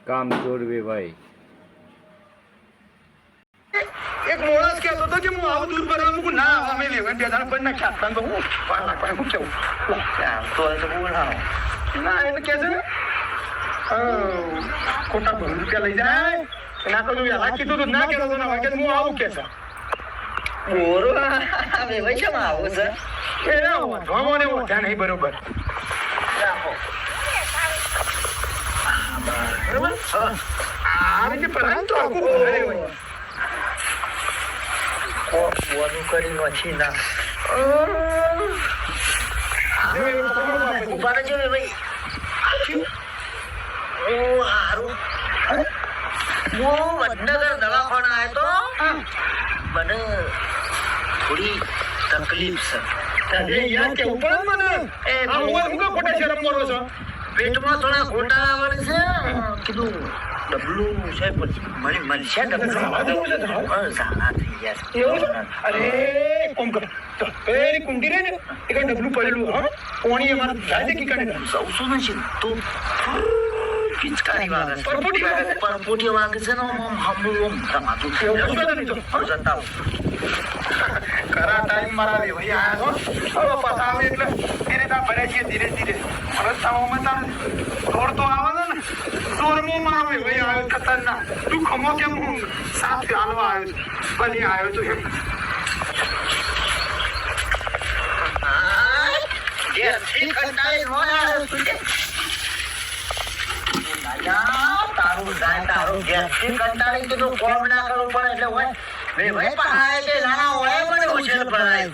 કામ ચોરવે ભાઈ. એક મોણસ કહેતો હતો કે હું આવું દૂર ભરવા મૂકું ના અમે લેવા બે જણા પણ ના ખ્યાલ તો હું 5 લાખ પણ હું કેવું તો બોલાવો ના એને કે છે ખોટા ₹2 લઈ જાય ના તો વેલા કીધું તો ના કહેતો ના વાગે હું આવું કે છે બોરો હવે ભાઈ કેમ આવું છે એ ના ભગવાને ઓઠા નહીં બરોબર રાખો બરોબર આ રીતે પરાન તો આખું બોલાય હોય બોનું કરી પછી ના ઉભા રહેજો ભાઈ ઓ હારું હું વડનગર દવાખાના આવ્યો તો મને થોડી તકલીફ છે અરે યાર કેવું પણ મને એ આ હું ખોટા શરમ મારો છો પેટમાં થોડા ઘોટાળા વળે છે કીધું ડબલું છે પછી મળશે ડબલું ઝાલા થઈ ગયા એવું છે? અરે કોમ કર એ કુંડી રે ને એક ડબલું પડેલું હા કોણી અમાર જાય કે કાઢે સૌસો નથી તો પિચકારી વાગે છે પરપોટી વાગે છે ને હમું રમાતું એવું છે ને તો જતા કરા ટાઈમ મારા લે ભાઈ આયા છો હવે પાછા આવે એટલે ધીરે ધીરે ભરે છે ધીરે ધીરે રસ્તામાં મતા દોડ તો આવે ને દોરમાં માં આવે ભાઈ આવ્યો ખતરનાક તું ખમો કેમ હું સાફ ચાલવા આવ્યો છું ભલે આવ્યો તો એમ તારું જાય તારું ઘેરથી કંટાળી કીધું કોમ ના કરવું પડે એટલે હોય બે ભાઈ પહાડે તે નાના હોય મને ઉછેર પડાય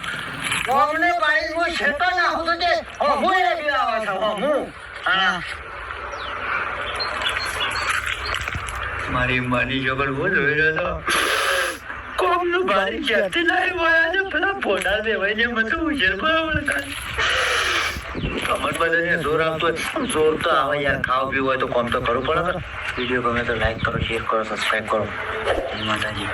કોમને પાડી હું છેતો ના હું તો જે હું એ બીવાવા છો હું હા મારી માની જગડ બોલ રહ્યો કોમનું ભારી ક્યાંથી લાવી વયા છે પેલા ફોટા દેવાય છે મને ઉછેર બરાબર કમર બધાને જોર આવતો હોય જોર તો આવે યાર ખાવા પીવું હોય તો કોમ તો કરવું પડે વિડીયો ગમે તો લાઈક કરો શેર કરો સબસ્ક્રાઈબ કરો જય માતાજી